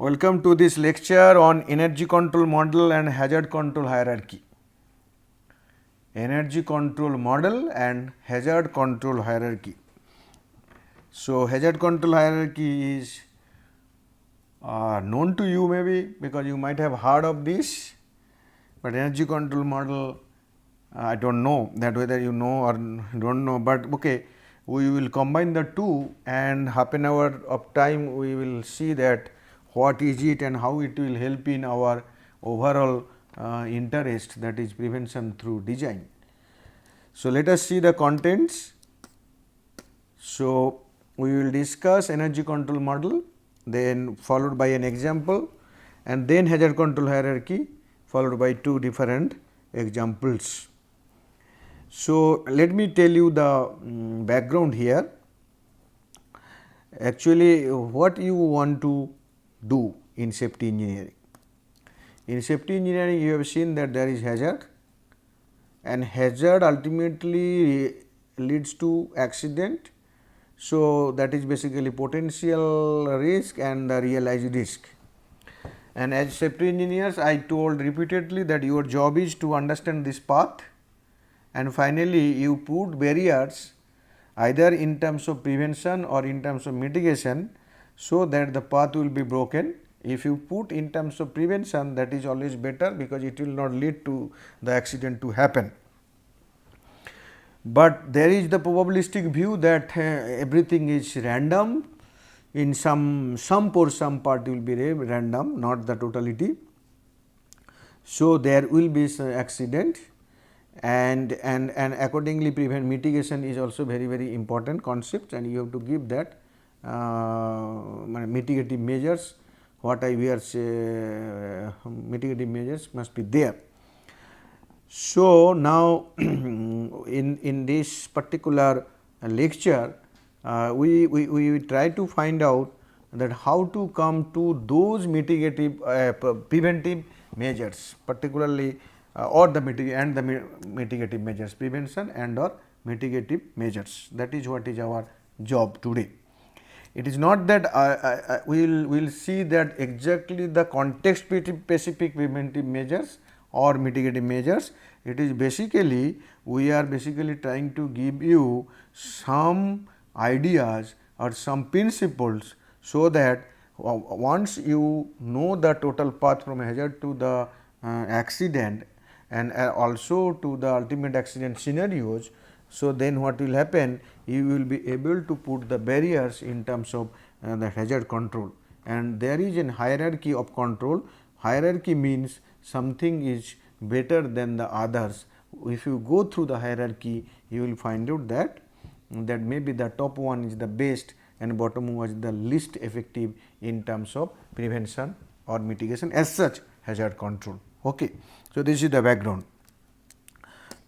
Welcome to this lecture on energy control model and hazard control hierarchy. Energy control model and hazard control hierarchy. So, hazard control hierarchy is known to you maybe because you might have heard of this, but energy control model I do not know that whether you know or do not know, but okay, we will combine the two and half an hour of time we will see that what is it and how it will help in our overall interest, that is prevention through design. So, let us see the contents. So, we will discuss energy control model, then followed by an example, and then hazard control hierarchy followed by two different examples. So, let me tell you the background here. Actually, what you want to do in safety engineering? In safety engineering, you have seen that there is hazard, and hazard ultimately leads to accident. So, that is basically potential risk and the realized risk. And as safety engineers, I told repeatedly that your job is to understand this path, and finally, you put barriers either in terms of prevention or in terms of mitigation, so that the path will be broken. If you put in terms of prevention, that is always better because it will not lead to the accident to happen. But there is the probabilistic view that everything is random, in some part will be random, not the totality. So, there will be some accident, and accordingly mitigation is also very important concept, and you have to give that mitigative measures. What I will say, mitigative measures must be there. So, now in this particular lecture, we try to find out that how to come to those mitigative preventive measures, particularly or the mitigative measures, prevention and or mitigative measures. That is what is our job today. It is not that we will see that exactly the context specific preventive measures or mitigative measures. It is basically, we are basically trying to give you some ideas or some principles, so that once you know the total path from hazard to the accident and also to the ultimate accident scenarios. So, then what will happen? You will be able to put the barriers in terms of the hazard control, and there is a hierarchy of control. Hierarchy means something is better than the others. If you go through the hierarchy, you will find out that maybe the top one is the best and bottom one is the least effective in terms of prevention or mitigation, as such hazard control. Okay. So, this is the background.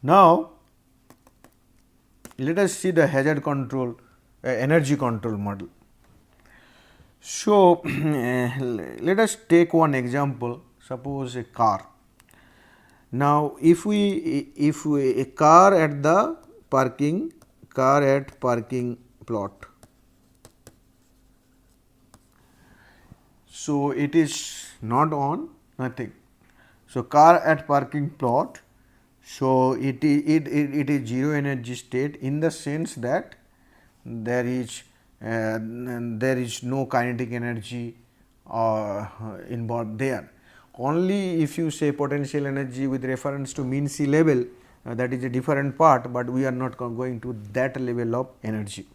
Now, let us see the hazard control energy control model. So, let us take one example, suppose a car. Now, if a car at the parking plot. So, it is not on, nothing. So, car at parking plot. So, it is zero energy state in the sense that there is no kinetic energy involved there. Only if you say potential energy with reference to mean sea level, that is a different part, but we are not going to that level of energy.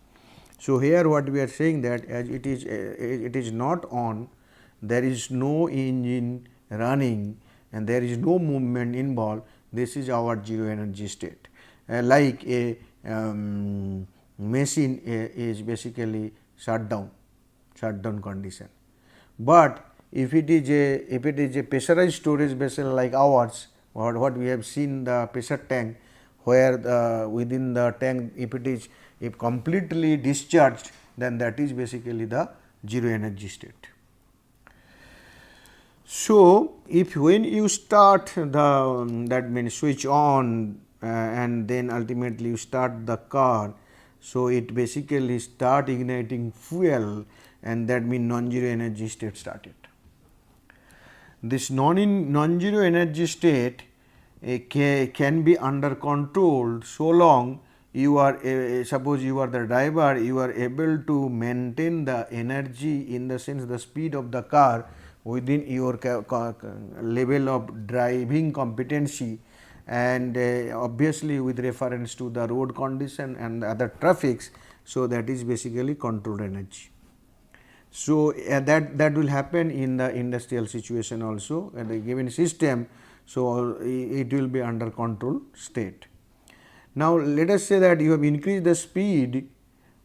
So, here what we are saying that as it is not on, there is no engine running and there is no movement involved, this is our zero energy state. Like a machine is basically shut down condition. But if it is a pressurized storage vessel like ours, or what we have seen the pressure tank, where within the tank if completely discharged, then that is basically the zero energy state. So, if when you start that means switch on and then ultimately you start the car, so it basically start igniting fuel, and that means non-zero energy state started. this non-zero energy state can be under control so long you are suppose you are the driver, you are able to maintain the energy, in the sense the speed of the car within your level of driving competency, and obviously with reference to the road condition and other traffics. So, that is basically controlled energy. So, that will happen in the industrial situation also at a given system. So, it will be under control state. Now, let us say that you have increased the speed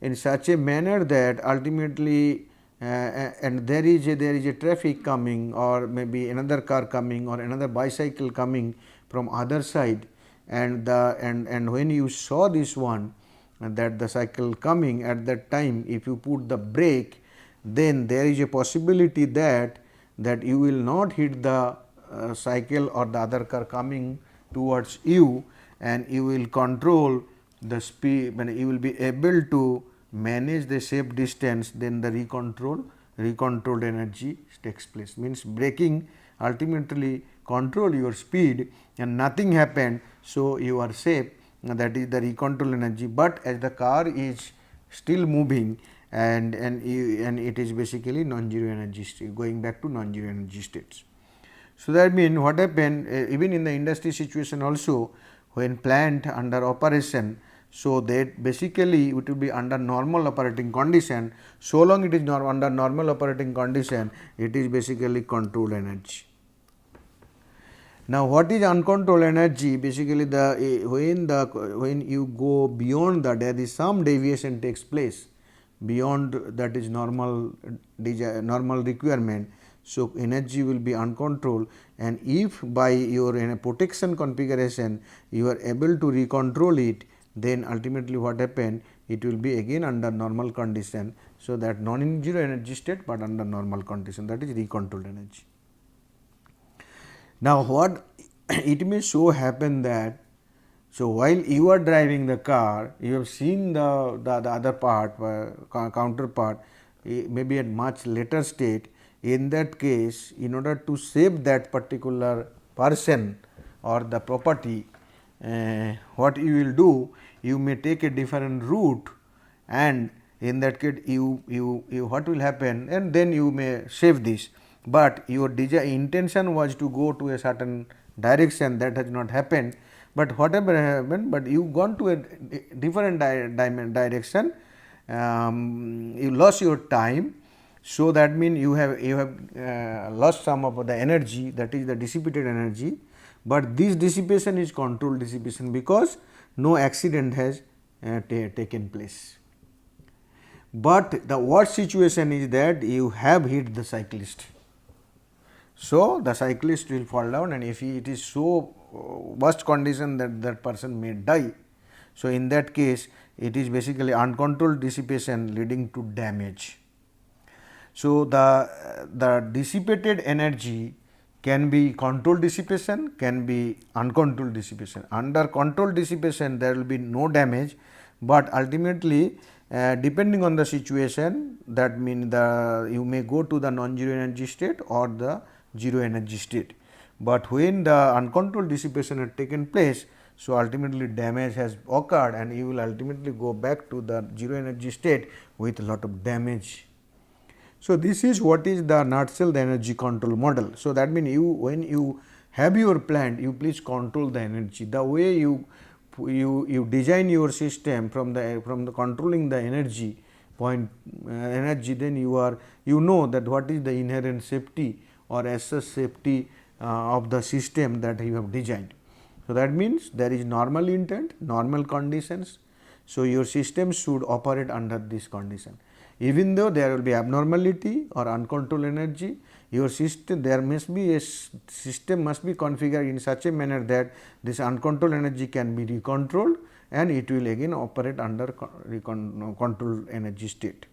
in such a manner that ultimately and there is a traffic coming, or maybe another car coming, or another bicycle coming from other side, and when you saw this one, that the cycle coming, at that time if you put the brake, then there is a possibility that you will not hit the cycle or the other car coming towards you, and you will control the speed, when you will be able to manage the safe distance. Then the recontrolled energy takes place, means braking ultimately control your speed and nothing happened. So, you are safe, that is the recontrol energy, but as the car is still moving, and it is basically non-zero energy state, going back to non-zero energy states. So, that means what happened even in the industry situation also, when plant under operation, so that basically it will be under normal operating condition. So long it is under normal operating condition, it is basically controlled energy. Now, what is uncontrolled energy? Basically, when you go beyond that, there is some deviation takes place beyond that is normal requirement. So, energy will be uncontrolled, and if by your protection configuration you are able to recontrol it, then ultimately what happen, it will be again under normal condition. So, that non-zero energy state, but under normal condition, that is recontrolled energy. Now, what it may so happen that, so while you are driving the car, you have seen the other part, counterpart, maybe at much later state. In that case, in order to save that particular person or the property, what you will do, you may take a different route, and in that case you what will happen, and then you may save this, but your intention was to go to a certain direction, that has not happened. But whatever happened, but you gone to a different direction, you lost your time. So, that means you have lost some of the energy, that is the dissipated energy, but this dissipation is controlled dissipation, because no accident has taken place. But the worst situation is that you have hit the cyclist. So, the cyclist will fall down, and if it is so worst condition that that person may die. So, in that case it is basically uncontrolled dissipation leading to damage. So, the dissipated energy can be controlled dissipation, can be uncontrolled dissipation. Under controlled dissipation there will be no damage, but ultimately depending on the situation, that means you may go to the non-zero energy state or the zero energy state. But when the uncontrolled dissipation has taken place, so ultimately damage has occurred, and you will ultimately go back to the zero energy state with a lot of damage. So, this is what is the nutshell the energy control model. So, that means when you have your plant, you please control the energy. The way you design your system from the controlling the energy point energy, then you know that what is the inherent safety or SS safety of the system that you have designed. So, that means there is normal intent, normal conditions. So, your system should operate under this condition. Even though there will be abnormality or uncontrolled energy, your system, there must be a system must be configured in such a manner that this uncontrolled energy can be recontrolled, and it will again operate under controlled energy state.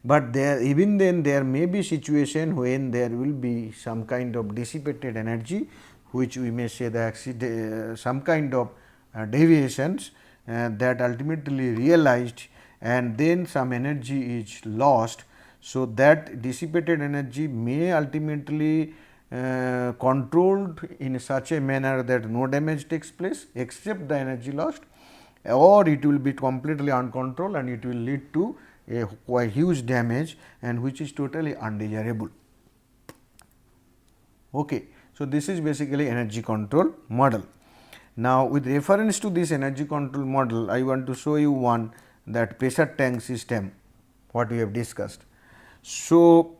But even then there may be situation when there will be some kind of dissipated energy, which we may say the some kind of deviations that ultimately realized, and then some energy is lost. So, that dissipated energy may ultimately controlled in such a manner that no damage takes place except the energy lost, or it will be completely uncontrolled and it will lead to a quite huge damage and which is totally undesirable. Okay. So, this is basically energy control model. Now, with reference to this energy control model, I want to show you one, that pressure tank system what we have discussed. So,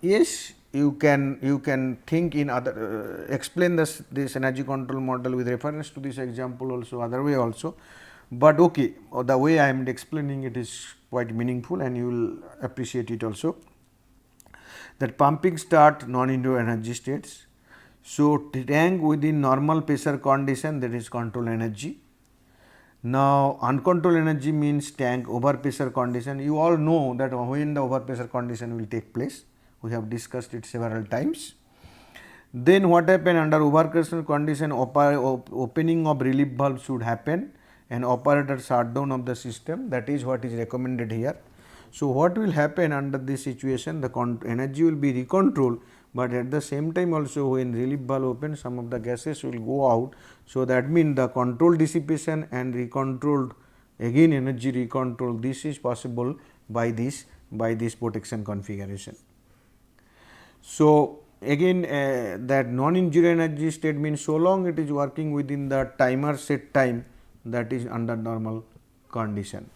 yes, you can think in other explain this energy control model with reference to this example also, other way also, but okay, the way I am explaining it is quite meaningful and you will appreciate it also. That pumping start non-indoor energy states. So, tank within normal pressure condition, that is control energy. Now, uncontrolled energy means tank over pressure condition. You all know that when the over pressure condition will take place, we have discussed it several times. Then what happen under over pressure condition, opening of relief valve should happen and operator shutdown of the system, that is what is recommended here. So, what will happen under this situation, the energy will be recontrolled, but at the same time also when relief valve opens, some of the gases will go out. So, that means the control dissipation and recontrolled, again energy recontrol, this is possible by this protection configuration. So, again that non-injury energy state means so long it is working within the timer set time, that is under normal condition.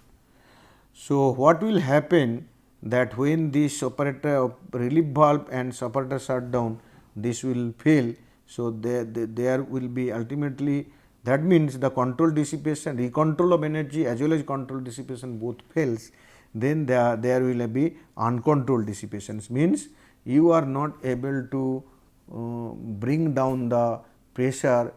So, what will happen that when this operator relief valve and operator shutdown, this will fail. So, there will be ultimately, that means the control dissipation, recontrol of energy as well as control dissipation both fails, then there will be uncontrolled dissipations, means you are not able to bring down the pressure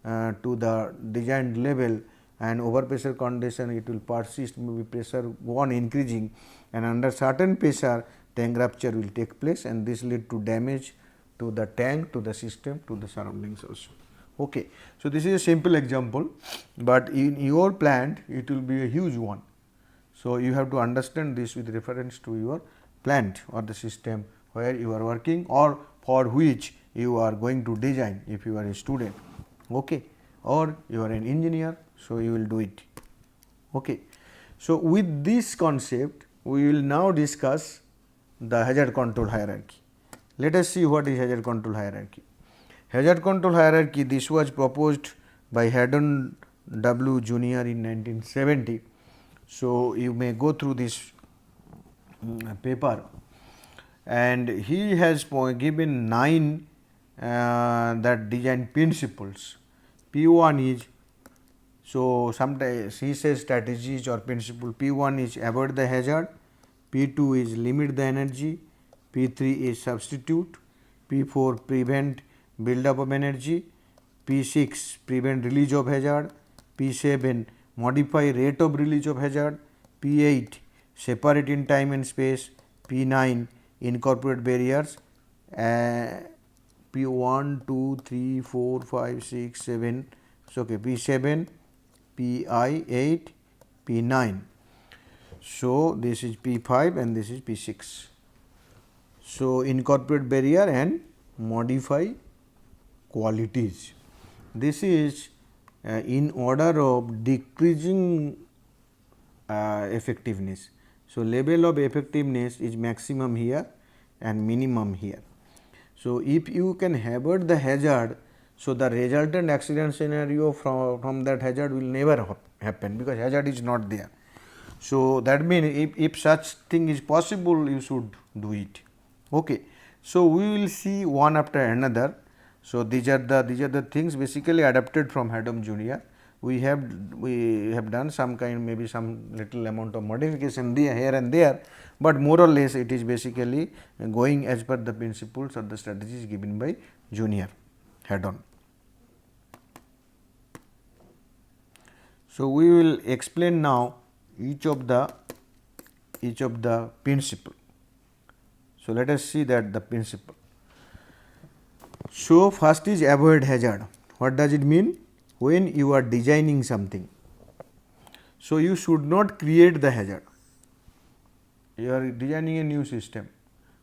to the designed level, and over pressure condition it will persist, maybe pressure go on increasing, and under certain pressure tank rupture will take place and this lead to damage to the tank, to the system, to the surroundings also. Okay. So, this is a simple example, but in your plant it will be a huge one. So, you have to understand this with reference to your plant or the system where you are working or for which you are going to design, if you are a student, okay, or you are an engineer. So, you will do it. Okay. So, with this concept we will now discuss the hazard control hierarchy. Let us see what is hazard control hierarchy. Hazard control hierarchy, this was proposed by Haddon W. Jr. in 1970. So, you may go through this paper, and he has given 9 that design principles. P1 is, so sometimes he says strategies or principle. P1 is avoid the hazard, P2 is limit the energy, P3 is substitute, P4 prevent build up of energy, P6 prevent release of hazard, P7 modify rate of release of hazard, P8 separate in time and space, P9 incorporate barriers, P1, 2, 3, 4, 5, 6, 7, so okay, P7, Pi8, P9. So, this is P5 and this is P6. So, incorporate barrier and modify qualities. This is in order of decreasing effectiveness. So, level of effectiveness is maximum here and minimum here. So, if you can avoid the hazard, so the resultant accident scenario from that hazard will never happen, because hazard is not there. So, that means if such thing is possible, you should do it. Okay. So, we will see one after another. So, these are the things basically adapted from Haddon Jr. We have done some kind, maybe some little amount of modification there, here and there, but more or less it is basically going as per the principles or the strategies given by Junior Haddon. So, we will explain now each of the principle. So, let us see that the principle. So, first is avoid hazard. What does it mean? When you are designing something, so you should not create the hazard. You are designing a new system,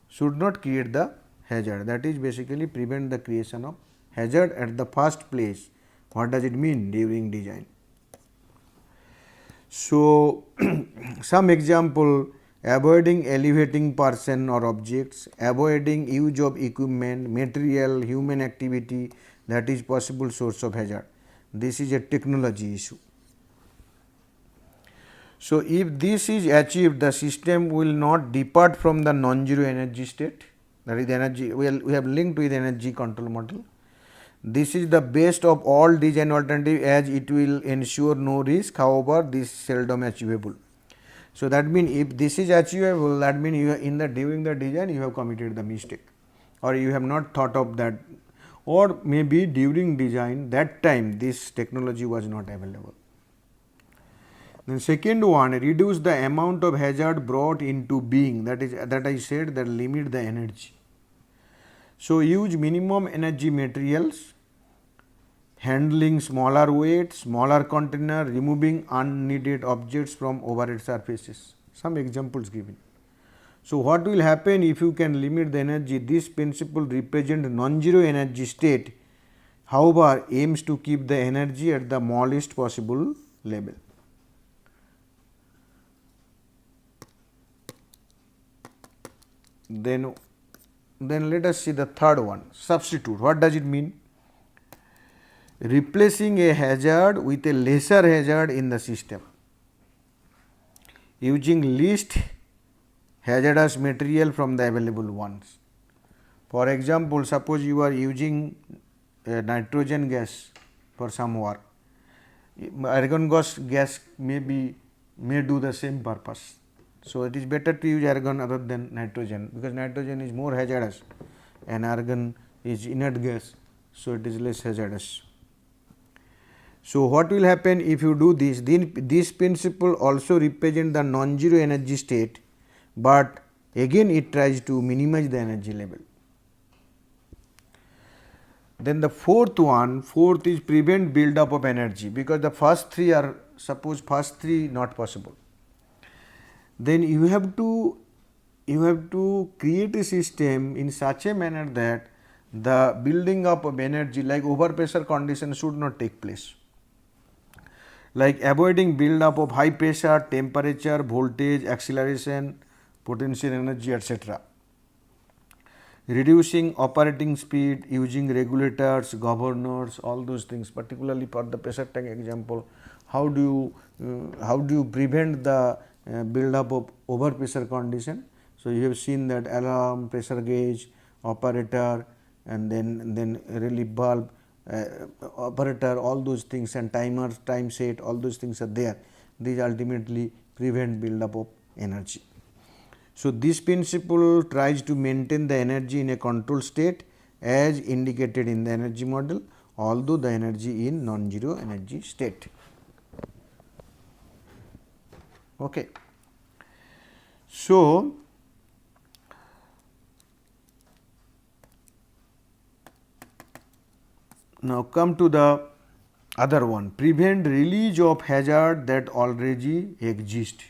should not create the hazard, that is basically prevent the creation of hazard at the first place. What does it mean during design? So, some example: avoiding elevating person or objects, avoiding use of equipment, material, human activity that is possible source of hazard. This is a technology issue. So, if this is achieved, the system will not depart from the non-zero energy state, that is energy, we have linked with energy control model. This is the best of all design alternative as it will ensure no risk, however, this is seldom achievable. So, that means if this is achievable, that means you in the during the design you have committed the mistake, or you have not thought of that, or maybe during design that time this technology was not available. Then second one, reduce the amount of hazard brought into being, that is that I said that limit the energy. So, use minimum energy materials, handling smaller weight, smaller container, removing unneeded objects from overhead surfaces. Some examples given. So, what will happen if you can limit the energy? This principle represent non-zero energy state, however, aims to keep the energy at the smallest possible level. Then let us see the third one, substitute. What does it mean? Replacing a hazard with a lesser hazard in the system, using least hazardous material from the available ones. For example, suppose you are using nitrogen gas for some work, argon gas may do the same purpose. So, it is better to use argon other than nitrogen, because nitrogen is more hazardous and argon is inert gas. So, it is less hazardous. So, what will happen if you do this? Then this principle also represent the non-zero energy state, but again it tries to minimize the energy level. Then the fourth is prevent build up of energy, because the first three are, suppose first three not possible. Then you have to create a system in such a manner that the building up of energy like overpressure condition should not take place, like avoiding build up of high pressure, temperature, voltage, acceleration, potential energy, etc. Reducing operating speed, using regulators, governors, all those things, particularly for the pressure tank example. How do you prevent the build up of over pressure condition? So, you have seen that alarm, pressure gauge, operator, and then relief valve, operator, all those things, and timers, time set, all those things are there. These ultimately prevent build up of energy. So, this principle tries to maintain the energy in a control state as indicated in the energy model, although the energy in non-zero energy state. Okay. So, now come to the other one, prevent release of hazard that already exist.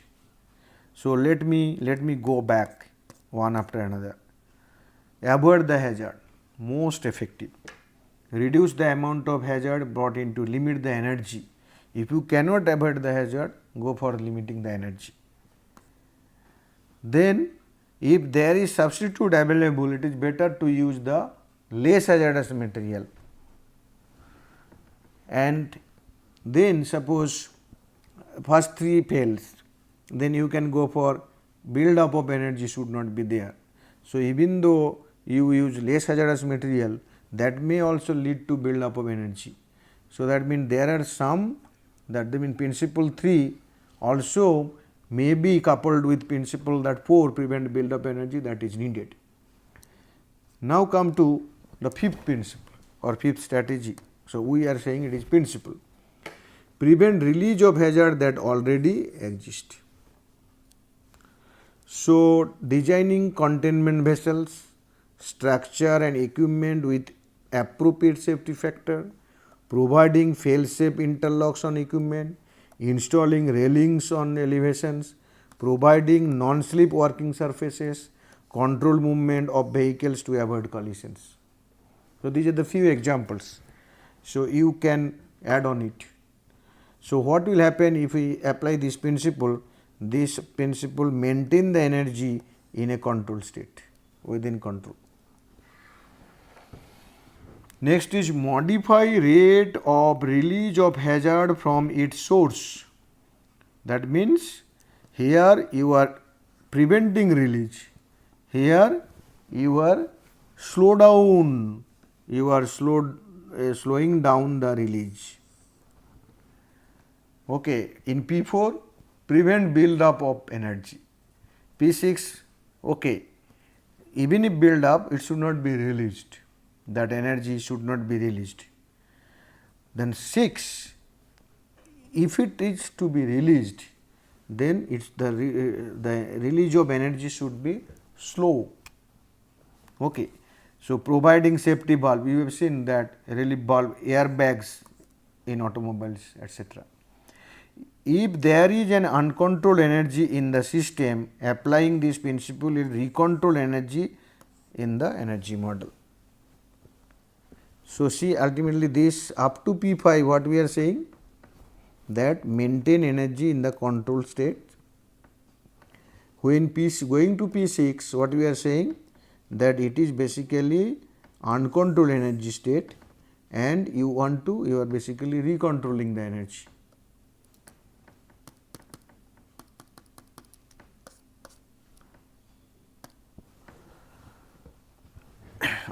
So, let me go back one after another. Avoid the hazard, most effective. Reduce the amount of hazard brought in to limit the energy. If you cannot avoid the hazard, go for limiting the energy. Then, if there is substitute available, it is better to use the less hazardous material. And then suppose first three fails, then you can go for build up of energy should not be there. So, even though you use less hazardous material, that may also lead to build up of energy. So, that means there are some, that means principle 3 also may be coupled with principle that 4 prevent build up energy that is needed. Now, come to the fifth principle or fifth strategy. So, we are saying it is principle, prevent release of hazard that already exist. So, designing containment vessels, structure and equipment with appropriate safety factor, providing fail-safe interlocks on equipment, installing railings on elevations, providing non-slip working surfaces, control movement of vehicles to avoid collisions. So, these are the few examples. So, you can add on it. So, what will happen if we apply this principle? This principle maintain the energy in a control state, within control. Next is modify rate of release of hazard from its source. That means here you are preventing release, here you are slowing down the release. Okay. In P4 prevent build up of energy, P6 okay, even if build up it should not be released, that energy should not be released. Then 6, if it is to be released, then it's the release of energy should be slow. Okay. So, providing safety valve, you have seen that relief valve, airbags in automobiles, etc. If there is an uncontrolled energy in the system, applying this principle will recontrol energy in the energy model. So, see ultimately this up to P5 what we are saying, that maintain energy in the control state. When going to P6 what we are saying, that it is basically uncontrolled energy state and you are basically recontrolling the energy.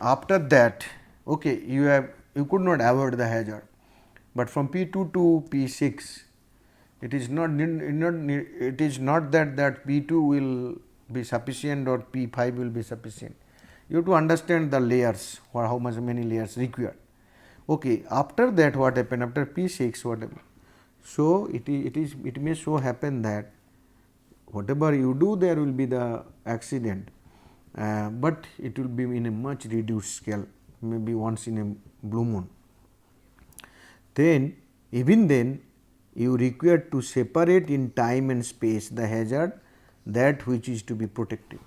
After that, okay, you could not avoid the hazard, but from P2 to P6 it is not that P2 will be sufficient or P5 will be sufficient. You have to understand the layers, or how many layers required. Okay, after that what happened, after P6 what happened? So, it may so happen that whatever you do there will be the accident, but it will be in a much reduced scale, maybe once in a blue moon. Then even then you require to separate in time and space the hazard, that which is to be protected.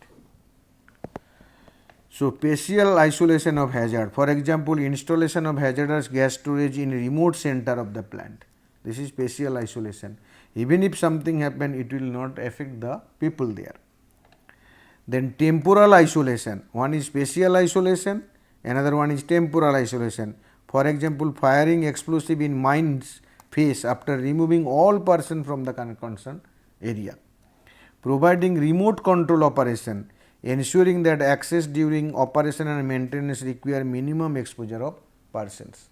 So, spatial isolation of hazard, for example, installation of hazardous gas storage in remote center of the plant. This is spatial isolation. Even if something happen, it will not affect the people there. Then temporal isolation, one is spatial isolation, another one is temporal isolation. For example, firing explosive in mine's face after removing all person from the concerned area. Providing remote control operation, ensuring that access during operation and maintenance require minimum exposure of persons.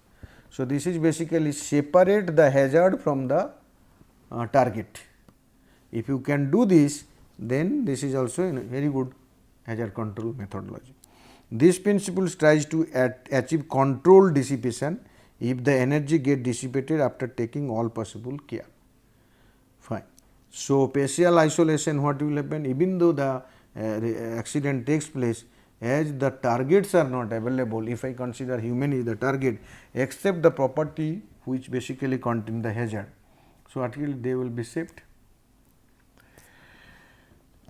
So, this is basically separate the hazard from the target. If you can do this, then this is also a very good hazard control methodology. This principle tries to achieve controlled dissipation if the energy get dissipated after taking all possible care. Fine. So, spatial isolation, what will happen, even though the accident takes place, as the targets are not available, if I consider human is the target except the property which basically contain the hazard. So, actually they will be saved.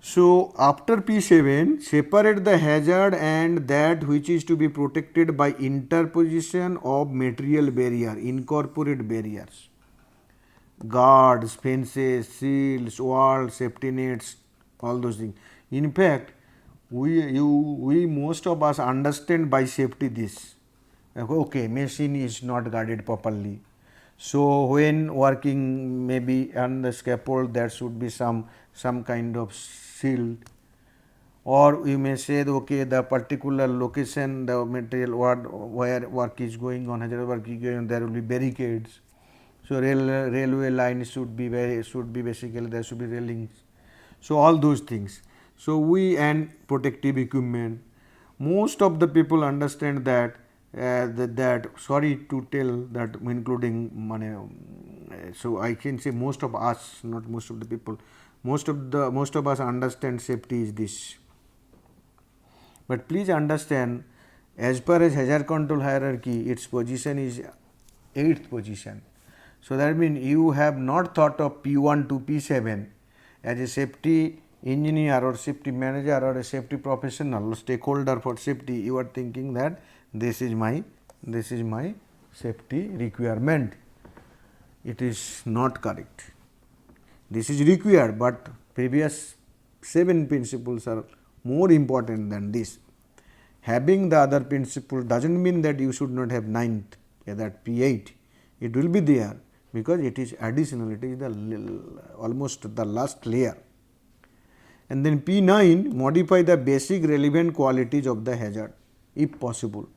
So, after P7 separate the hazard and that which is to be protected by interposition of material barrier, incorporate barriers, guards, fences, shields, walls, safety nets, all those things. In fact, we most of us understand by safety this, okay, machine is not guarded properly. So, when working maybe on the scaffold there should be some kind of shield, or you may say okay, the particular location, the material where work is going on, work is going on, there will be barricades. So, railway line should be basically there should be railings. So, all those things. So, and protective equipment, most of the people understand that that sorry to tell that including so I can say most of us, not most of the people, most of us understand safety is this. But please understand, as per as hazard control hierarchy, its position is 8th position. So, that means you have not thought of P1 to P7 as a safety engineer or safety manager or a safety professional stakeholder for safety, you are thinking that this is my safety requirement. It is not correct. This is required, but previous 7 principles are more important than this. Having the other principle does not mean that you should not have 9th, that P8. It will be there because it is additional, it is the almost the last layer. And then P9, modify the basic relevant qualities of the hazard if possible.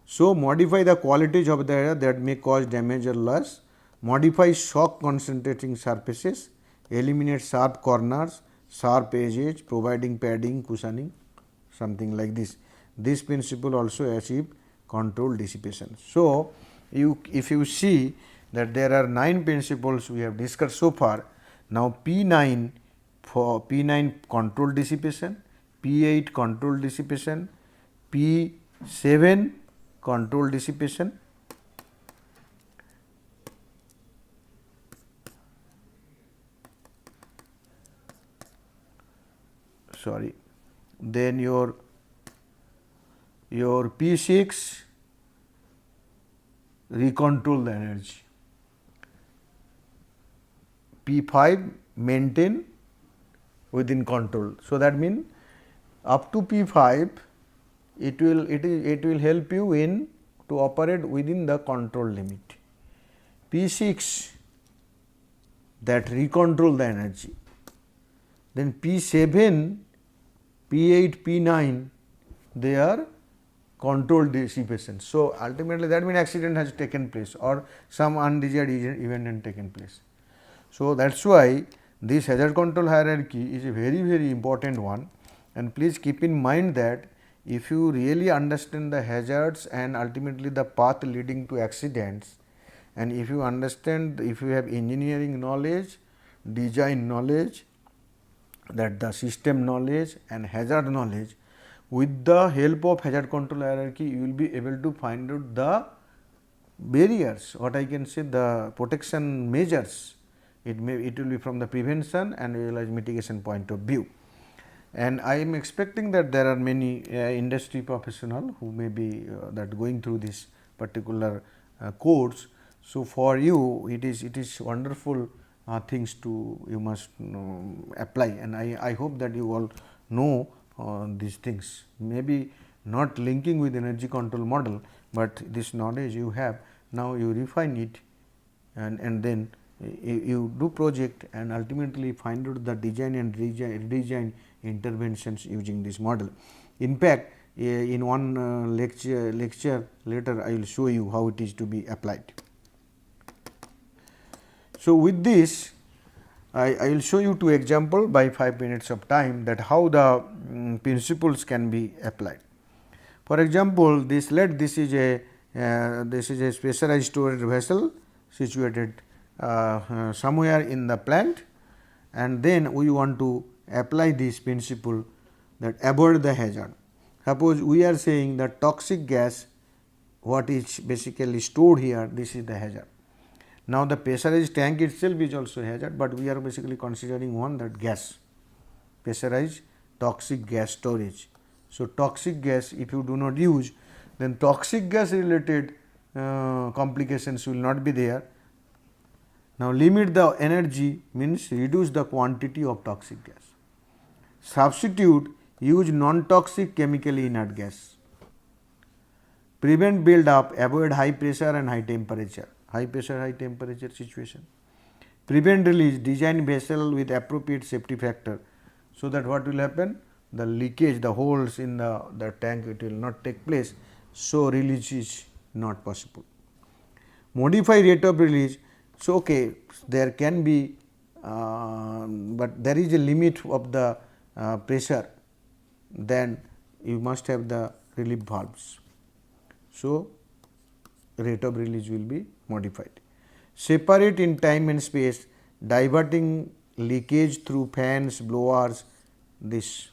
So, modify the qualities of the hazard that may cause damage or loss, modify shock concentrating surfaces, eliminate sharp corners, sharp edges, providing padding, cushioning, something like this. This principle also achieve control dissipation. So, if you see that there are 9 principles we have discussed so far. Now, P9 for P9 control dissipation, P8 control dissipation, P7 control dissipation, then your P6 recontrol the energy, P5 maintain within control. So, that means up to P5 it will help you in to operate within the control limit. P6 that recontrol the energy, then P7, P8, P9 they are controlled dissipation. So, ultimately that means accident has taken place or some undesired event has taken place. So, that is why this hazard control hierarchy is a very important one, and please keep in mind that if you really understand the hazards and ultimately the path leading to accidents, and if you understand, if you have engineering knowledge, design knowledge, that the system knowledge and hazard knowledge, with the help of hazard control hierarchy you will be able to find out the barriers, what I can say, the protection measures. It will be from the prevention and as well as mitigation point of view. And I am expecting that there are many industry professional who may be that going through this particular course. So, for you it is wonderful things to you must apply, and I hope that you all know these things, maybe not linking with energy control model, but this knowledge you have, now you refine it and then you do project and ultimately find out the design and redesign interventions using this model. In fact, in one lecture later I will show you how it is to be applied. So, with this I will show you 2 examples by 5 minutes of time that how the principles can be applied. For example, this is a pressurized storage vessel situated somewhere in the plant, and then we want to apply this principle that avoid the hazard. Suppose we are saying that toxic gas, what is basically stored here, this is the hazard. Now, the pressurized tank itself is also hazard, but we are basically considering one that gas, pressurized toxic gas storage. So, toxic gas if you do not use, then toxic gas related complications will not be there. Now, limit the energy means reduce the quantity of toxic gas. Substitute, use non-toxic chemically inert gas. Prevent build up, avoid high pressure and high temperature, high pressure, high temperature situation. Prevent release, design vessel with appropriate safety factor. So, that what will happen? The leakage, the holes in the tank, it will not take place. So, release is not possible. Modify rate of release. So, okay, there can be, but there is a limit of the pressure, then you must have the relief valves. So, rate of release will be modified. Separate in time and space, diverting leakage through fans, blowers, this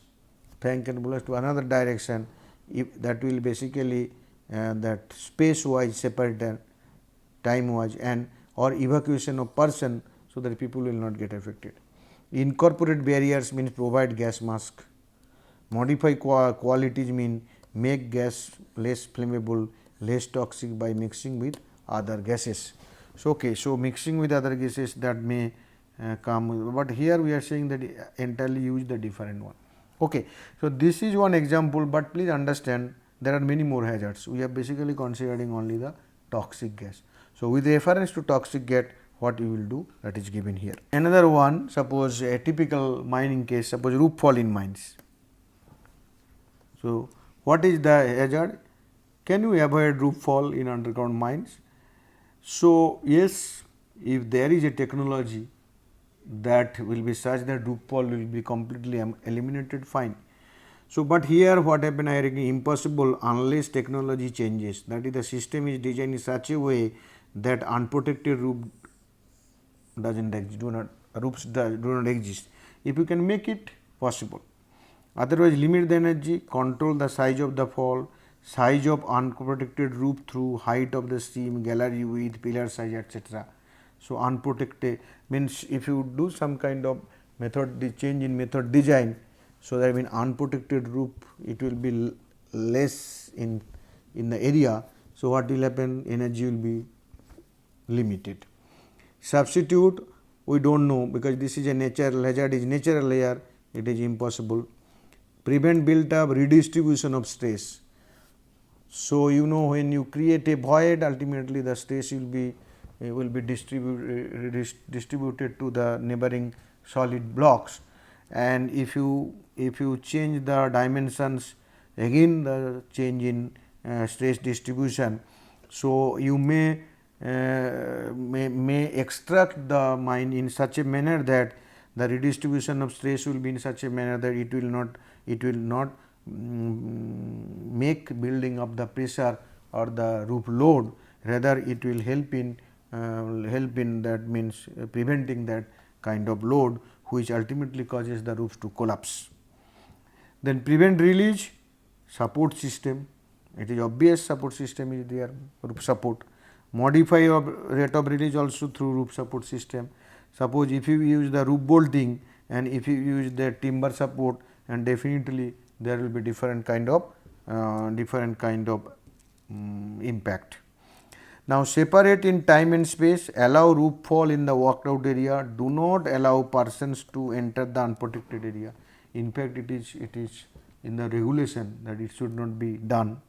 fan can blow to another direction, if that will basically that space wise separate, time wise, and or evacuation of person, so that people will not get affected. Incorporate barriers means provide gas mask. Modify qualities mean make gas less flammable, less toxic by mixing with other gases. So, okay, so mixing with other gases that may come, but here we are saying that entirely use the different one. Okay, so this is one example, but please understand there are many more hazards. We are basically considering only the toxic gas. So, with reference to toxic gas, what you will do, that is given here. Another one, suppose a typical mining case, suppose roof fall in mines. So, what is the hazard? Can you avoid roof fall in underground mines? So, yes, if there is a technology that will be such that roof fall will be completely eliminated, fine. So, but here what happen, I agree, impossible unless technology changes, that is the system is designed in such a way that unprotected roof doesn't exist, roofs do not exist. If you can make it possible, otherwise limit the energy, control the size of the fall, size of unprotected roof through height of the seam, gallery width, pillar size, etc. So, unprotected means if you do some kind of method, the change in method design, so that mean unprotected roof, it will be less in the area. So, what will happen, energy will be limited. Substitute, we do not know, because this is a natural hazard, is natural layer, it is impossible. Prevent built up redistribution of stress. So, you know, when you create a void, ultimately the stress will be distributed to the neighboring solid blocks, and if you change the dimensions, again the change in stress distribution. So, you may extract the mine in such a manner that the redistribution of stress will be in such a manner that it will not make building up the pressure or the roof load, rather it will help in that means preventing that kind of load, which ultimately causes the roof to collapse. Then prevent release, support system, it is obvious support system is there, roof support. Modify rate of release also through roof support system. Suppose if you use the roof bolting and if you use the timber support, and definitely there will be different kind of impact. Now, separate in time and space, allow roof fall in the worked out area, do not allow persons to enter the unprotected area. In fact, it is in the regulation that it should not be done.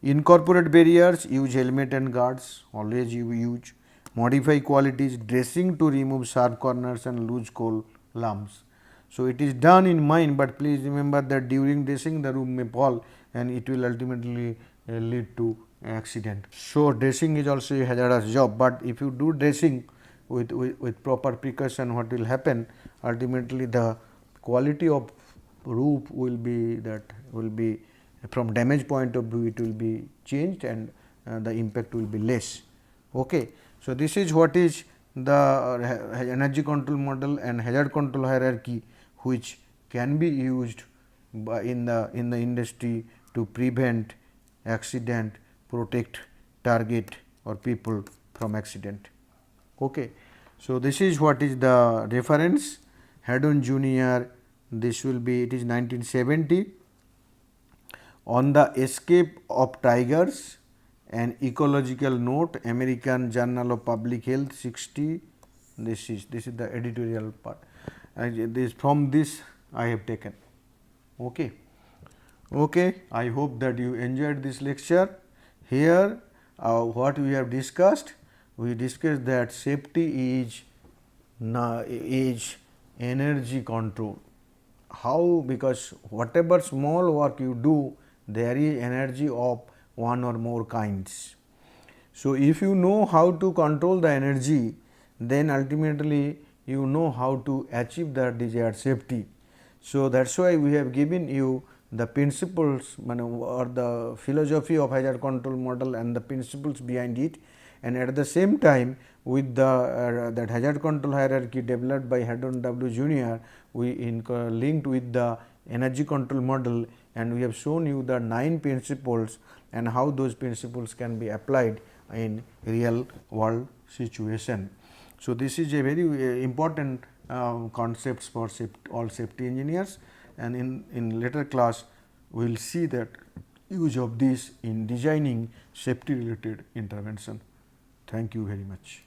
Incorporate barriers, use helmet and guards, always you use. Modify qualities, dressing to remove sharp corners and loose coal lumps. So, it is done in mine, but please remember that during dressing the roof may fall and it will ultimately lead to accident. So, dressing is also a hazardous job, but if you do dressing with proper precaution, what will happen, ultimately the quality of roof will be from damage point of view, it will be changed and the impact will be less. Okay. So, this is what is the energy control model and hazard control hierarchy, which can be used in the industry to prevent accident, protect target or people from accident. Okay. So, this is what is the reference, Haddon Junior, this will be, it is 1970, on the escape of tigers, an ecological note, American Journal of Public Health 60, this is the editorial part, from this I have taken. Okay. Okay, I hope that you enjoyed this lecture. Here what we have discussed, we discussed that safety is energy control. How? Because whatever small work you do, there is energy of one or more kinds. So, if you know how to control the energy, then ultimately you know how to achieve the desired safety. So, that is why we have given you the principles or the philosophy of hazard control model and the principles behind it, and at the same time with the that hazard control hierarchy developed by Haddon W. Junior, we linked with the energy control model, and we have shown you the 9 principles and how those principles can be applied in real world situation. So, this is a very important concepts for all safety engineers, and in later class we will see that use of this in designing safety related intervention. Thank you very much.